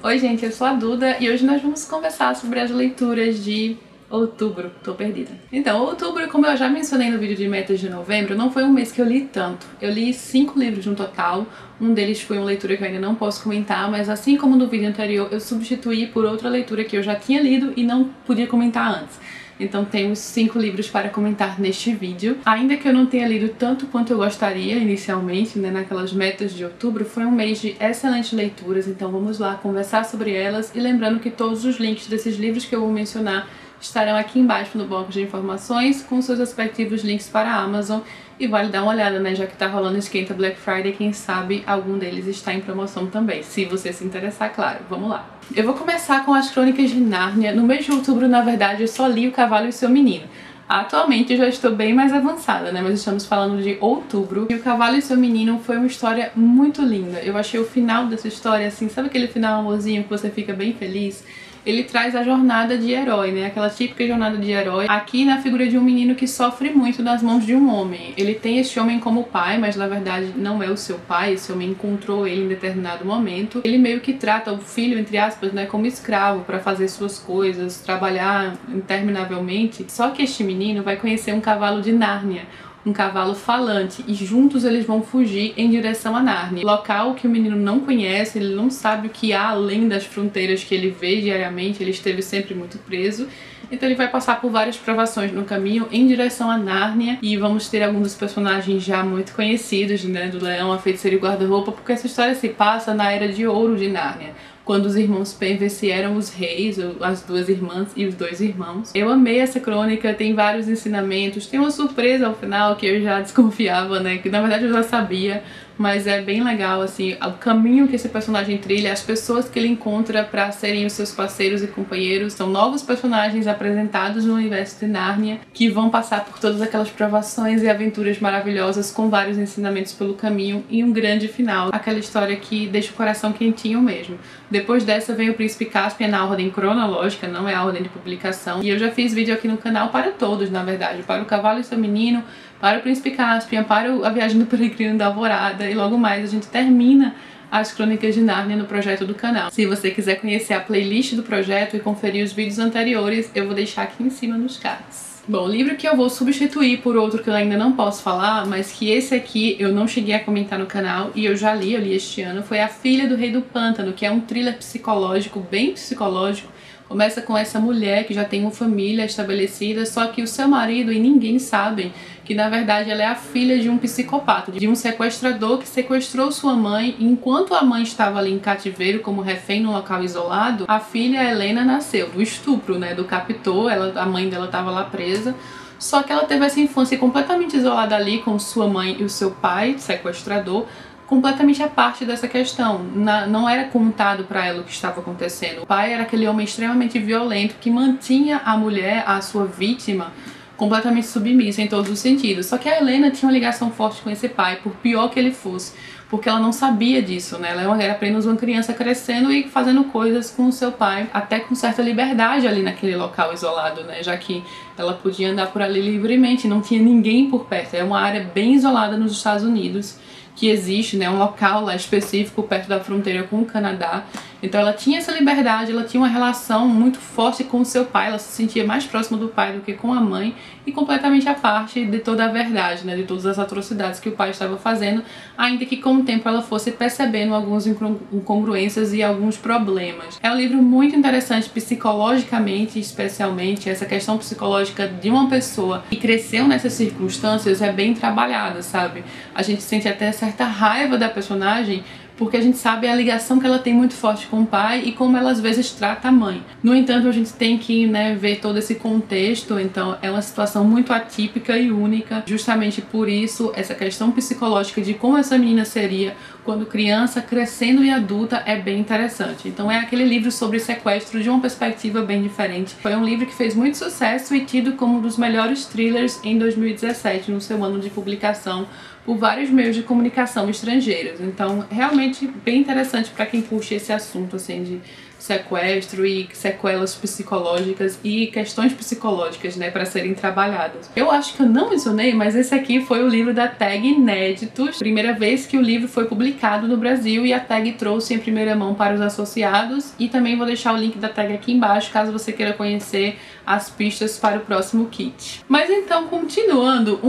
Oi gente, eu sou a Duda e hoje nós vamos conversar sobre as leituras de outubro. Tô perdida. Então, outubro, como eu já mencionei no vídeo de metas de novembro, não foi um mês que eu li tanto. Eu li 5 livros no total, um deles foi uma leitura que eu ainda não posso comentar, mas assim como no vídeo anterior, eu substituí por outra leitura que eu já tinha lido e não podia comentar antes. Então temos 5 livros para comentar neste vídeo. Ainda que eu não tenha lido tanto quanto eu gostaria inicialmente, né, naquelas metas de outubro, foi um mês de excelentes leituras, então vamos lá conversar sobre elas. E lembrando que todos os links desses livros que eu vou mencionar estarão aqui embaixo no bloco de informações, com seus respectivos links para a Amazon. E vale dar uma olhada, né, já que tá rolando esquenta Black Friday, quem sabe algum deles está em promoção também, se você se interessar, claro. Vamos lá. Eu vou começar com as Crônicas de Nárnia. No mês de outubro, na verdade, eu só li O Cavalo e Seu Menino. Atualmente eu já estou bem mais avançada, né, mas estamos falando de outubro. E O Cavalo e Seu Menino foi uma história muito linda. Eu achei o final dessa história, assim, sabe aquele final amorzinho que você fica bem feliz? Ele traz a jornada de herói, né? Aquela típica jornada de herói. Aqui na figura de um menino que sofre muito nas mãos de um homem. Ele tem esse homem como pai, mas na verdade não é o seu pai. Esse homem encontrou ele em determinado momento. Ele meio que trata o filho, entre aspas, né, como escravo para fazer suas coisas, trabalhar interminavelmente. Só que este menino vai conhecer um cavalo de Nárnia, um cavalo falante, e juntos eles vão fugir em direção a Nárnia, local que o menino não conhece, ele não sabe o que há além das fronteiras que ele vê diariamente, ele esteve sempre muito preso. Então ele vai passar por várias provações no caminho em direção a Nárnia, e vamos ter alguns dos personagens já muito conhecidos, né, do Leão, a Feiticeira e o Guarda-Roupa, porque essa história se passa na Era de Ouro de Nárnia, quando os irmãos Penwith eram os reis, as duas irmãs e os dois irmãos. Eu amei essa crônica, tem vários ensinamentos, tem uma surpresa ao final que eu já desconfiava, né, que na verdade eu já sabia, mas é bem legal, assim, o caminho que esse personagem trilha, as pessoas que ele encontra para serem os seus parceiros e companheiros, são novos personagens apresentados no universo de Nárnia, que vão passar por todas aquelas provações e aventuras maravilhosas, com vários ensinamentos pelo caminho e um grande final, aquela história que deixa o coração quentinho mesmo. Depois dessa vem o Príncipe Caspian na ordem cronológica, não é a ordem de publicação, e eu já fiz vídeo aqui no canal para todos, na verdade, para O Cavalo e Seu Menino, para o Príncipe Caspian, para A Viagem do Peregrino da Alvorada, e logo mais a gente termina as Crônicas de Nárnia no projeto do canal. Se você quiser conhecer a playlist do projeto e conferir os vídeos anteriores, eu vou deixar aqui em cima nos cards. Bom, o livro que eu vou substituir por outro que eu ainda não posso falar, mas que esse aqui eu não cheguei a comentar no canal e eu li este ano, foi A Filha do Rei do Pântano, que é um thriller psicológico, bem psicológico. Começa com essa mulher que já tem uma família estabelecida, só que o seu marido e ninguém sabem que na verdade ela é a filha de um psicopata, de um sequestrador que sequestrou sua mãe, e enquanto a mãe estava ali em cativeiro como refém num local isolado, a filha Helena nasceu do estupro, né, do captor. A mãe dela estava lá presa. Só que ela teve essa infância completamente isolada ali com sua mãe e o seu pai, sequestrador, completamente à parte dessa questão. Não era contado pra ela o que estava acontecendo. O pai era aquele homem extremamente violento que mantinha a mulher, a sua vítima, completamente submissa em todos os sentidos. Só que a Helena tinha uma ligação forte com esse pai, por pior que ele fosse, porque ela não sabia disso, né? Ela era apenas uma criança crescendo e fazendo coisas com o seu pai, até com certa liberdade ali naquele local isolado, né? Já que ela podia andar por ali livremente, não tinha ninguém por perto. É uma área bem isolada nos Estados Unidos, que existe, né, um local lá específico perto da fronteira com o Canadá. Então ela tinha essa liberdade, ela tinha uma relação muito forte com o seu pai, ela se sentia mais próxima do pai do que com a mãe, e completamente à parte de toda a verdade, né, de todas as atrocidades que o pai estava fazendo, ainda que com o tempo ela fosse percebendo algumas incongruências e alguns problemas. É um livro muito interessante psicologicamente, especialmente essa questão psicológica de uma pessoa que cresceu nessas circunstâncias é bem trabalhada, sabe? A gente sente até certa raiva da personagem, porque a gente sabe a ligação que ela tem muito forte com o pai e como ela às vezes trata a mãe. No entanto, a gente tem que, né, ver todo esse contexto, então é uma situação muito atípica e única. Justamente por isso, essa questão psicológica de como essa menina seria quando criança, crescendo e adulta, é bem interessante. Então é aquele livro sobre sequestro de uma perspectiva bem diferente. Foi um livro que fez muito sucesso e tido como um dos melhores thrillers em 2017, no seu ano de publicação, por vários meios de comunicação estrangeiros. Então, realmente bem interessante para quem puxa esse assunto, assim, de sequestro e sequelas psicológicas e questões psicológicas, né, para serem trabalhadas. Eu acho que eu não mencionei, mas esse aqui foi o livro da Tag Inéditos, primeira vez que o livro foi publicado publicado no Brasil e a tag trouxe em primeira mão para os associados, e também vou deixar o link da tag aqui embaixo caso você queira conhecer as pistas para o próximo kit. Mas então, continuando,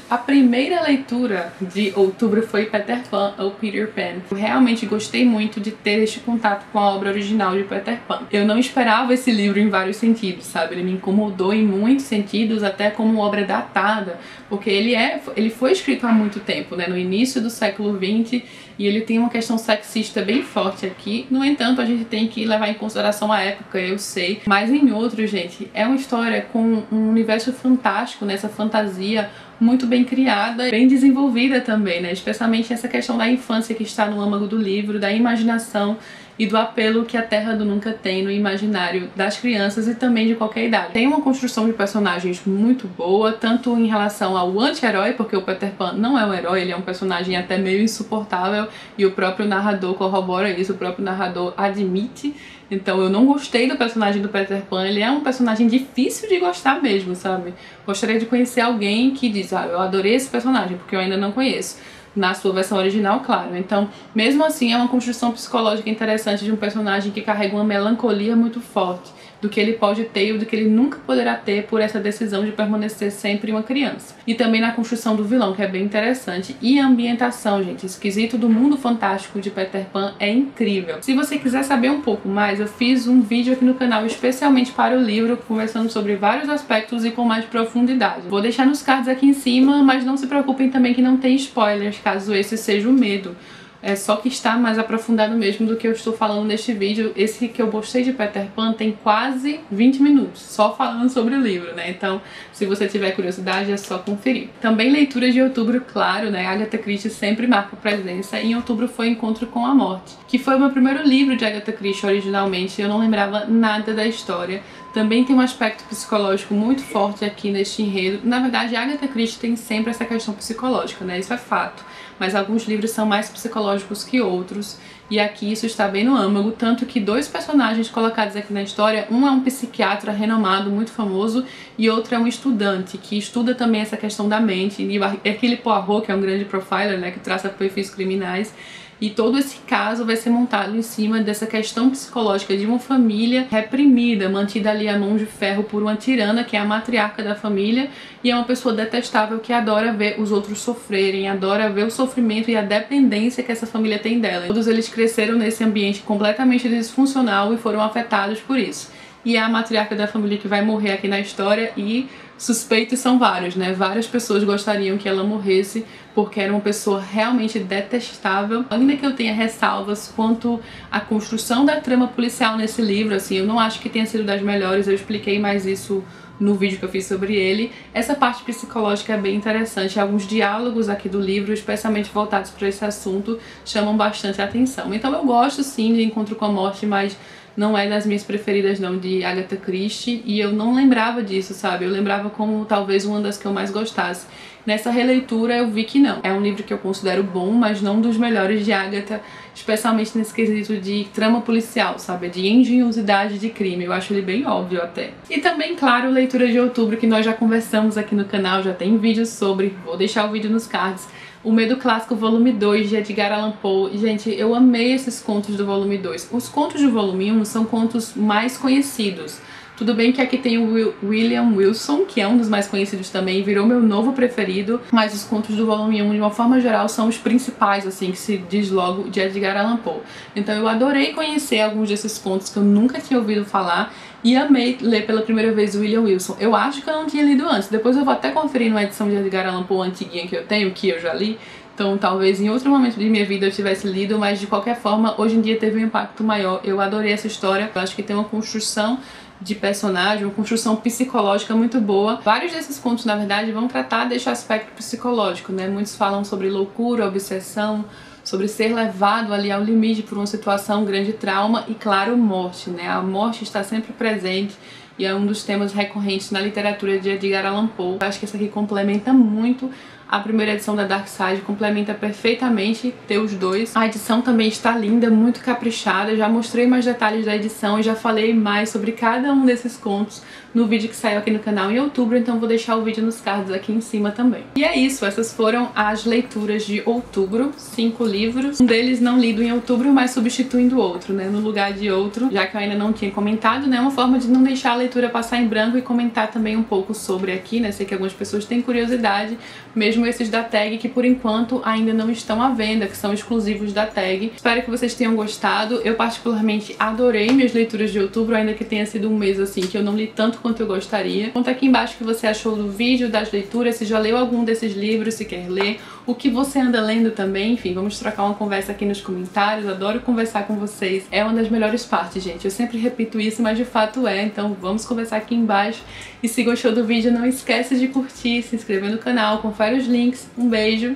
a primeira leitura de outubro foi Peter Pan, ou Peter Pan. Eu realmente gostei muito de ter este contato com a obra original de Peter Pan. Eu não esperava esse livro em vários sentidos, sabe? Ele me incomodou em muitos sentidos, até como obra datada, porque ele foi escrito há muito tempo, né? No início do século XX, e ele tem uma questão sexista bem forte aqui. No entanto, a gente tem que levar em consideração a época, eu sei. Mas em outros, gente, é uma história com um universo fantástico, nessa fantasia muito bem criada, bem desenvolvida também, né? Especialmente essa questão da infância que está no âmago do livro, da imaginação e do apelo que a Terra do Nunca tem no imaginário das crianças e também de qualquer idade. Tem uma construção de personagens muito boa, tanto em relação ao anti-herói, porque o Peter Pan não é um herói, ele é um personagem até meio insuportável, e o próprio narrador corrobora isso, o próprio narrador admite. Então eu não gostei do personagem do Peter Pan, ele é um personagem difícil de gostar mesmo, sabe? Gostaria de conhecer alguém que diz, eu adorei esse personagem, porque eu ainda não conheço. Na sua versão original, claro. Então, mesmo assim, é uma construção psicológica interessante de um personagem que carrega uma melancolia muito forte do que ele pode ter e do que ele nunca poderá ter por essa decisão de permanecer sempre uma criança. E também na construção do vilão, que é bem interessante. E a ambientação, gente, esquisito do mundo fantástico de Peter Pan é incrível. Se você quiser saber um pouco mais, eu fiz um vídeo aqui no canal especialmente para o livro, conversando sobre vários aspectos e com mais profundidade. Vou deixar nos cards aqui em cima, mas não se preocupem também que não tem spoilers, caso esse seja o medo. É só que está mais aprofundado mesmo do que eu estou falando neste vídeo. Esse que eu postei de Peter Pan tem quase 20 minutos, só falando sobre o livro, né? Então, se você tiver curiosidade, é só conferir. Também leitura de outubro, claro, né? Agatha Christie sempre marca presença. E em outubro foi Encontro com a Morte, que foi o meu primeiro livro de Agatha Christie originalmente. Eu não lembrava nada da história. Também tem um aspecto psicológico muito forte aqui neste enredo. Na verdade, a Agatha Christie tem sempre essa questão psicológica, né? Isso é fato. Mas alguns livros são mais psicológicos que outros, e aqui isso está bem no âmago, tanto que dois personagens colocados aqui na história, um é um psiquiatra renomado, muito famoso, e outro é um estudante, que estuda também essa questão da mente, e Hercule Poirot, que é um grande profiler, né, que traça perfis criminais. E todo esse caso vai ser montado em cima dessa questão psicológica de uma família reprimida, mantida ali à mão de ferro por uma tirana, que é a matriarca da família, e é uma pessoa detestável que adora ver os outros sofrerem, adora ver o sofrimento e a dependência que essa família tem dela. Todos eles cresceram nesse ambiente completamente disfuncional e foram afetados por isso. E é a matriarca da família que vai morrer aqui na história, e suspeitos são vários, né? Várias pessoas gostariam que ela morresse porque era uma pessoa realmente detestável. Ainda que eu tenha ressalvas quanto à construção da trama policial nesse livro, assim, eu não acho que tenha sido das melhores, eu expliquei mais isso no vídeo que eu fiz sobre ele. Essa parte psicológica é bem interessante, alguns diálogos aqui do livro, especialmente voltados para esse assunto, chamam bastante a atenção. Então eu gosto sim de Encontro com a Morte, mas não é das minhas preferidas não, de Agatha Christie, e eu não lembrava disso, sabe? Eu lembrava como talvez uma das que eu mais gostasse. Nessa releitura eu vi que não. É um livro que eu considero bom, mas não dos melhores de Agatha, especialmente nesse quesito de trama policial, sabe? De engenhosidade de crime. Eu acho ele bem óbvio até. E também, claro, leitura de outubro, que nós já conversamos aqui no canal, já tem vídeo sobre, vou deixar o vídeo nos cards. O Medo Clássico, volume 2, de Edgar Allan Poe. Gente, eu amei esses contos do volume 2. Os contos do volume 1 são contos mais conhecidos. Tudo bem que aqui tem o William Wilson, que é um dos mais conhecidos também, virou meu novo preferido, mas os contos do volume 1, de uma forma geral, são os principais, assim, que se diz logo, de Edgar Allan Poe. Então eu adorei conhecer alguns desses contos que eu nunca tinha ouvido falar, e amei ler pela primeira vez o William Wilson. Eu acho que eu não tinha lido antes, depois eu vou até conferir numa edição de Edgar Allan Poe antiguinha que eu tenho, que eu já li. Então talvez em outro momento de minha vida eu tivesse lido, mas de qualquer forma, hoje em dia teve um impacto maior. Eu adorei essa história, eu acho que tem uma construção de personagem, uma construção psicológica muito boa. Vários desses contos, na verdade, vão tratar desse aspecto psicológico, né? Muitos falam sobre loucura, obsessão, sobre ser levado ali ao limite por uma situação, um grande trauma e, claro, morte, né? A morte está sempre presente e é um dos temas recorrentes na literatura de Edgar Allan Poe. Eu acho que isso aqui complementa muito A primeira edição da Dark Side complementa perfeitamente ter os dois. A edição também está linda, muito caprichada. Eu já mostrei mais detalhes da edição e já falei mais sobre cada um desses contos no vídeo que saiu aqui no canal em outubro, então vou deixar o vídeo nos cards aqui em cima também. E é isso, essas foram as leituras de outubro, 5 livros. Um deles não lido em outubro, mas substituindo o outro, né, no lugar de outro, já que eu ainda não tinha comentado, né, uma forma de não deixar a leitura passar em branco e comentar também um pouco sobre aqui, né, sei que algumas pessoas têm curiosidade, mesmo esses da tag que por enquanto ainda não estão à venda, que são exclusivos da tag. Espero que vocês tenham gostado. Eu particularmente adorei minhas leituras de outubro, ainda que tenha sido um mês assim que eu não li tanto quanto eu gostaria. Conta aqui embaixo o que você achou do vídeo, das leituras, se já leu algum desses livros, se quer ler, o que você anda lendo também, enfim, vamos trocar uma conversa aqui nos comentários. Adoro conversar com vocês, é uma das melhores partes, gente. Eu sempre repito isso, mas de fato é, então vamos conversar aqui embaixo. E se gostou do vídeo, não esquece de curtir, se inscrever no canal, confere os links. Um beijo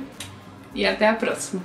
e até a próxima!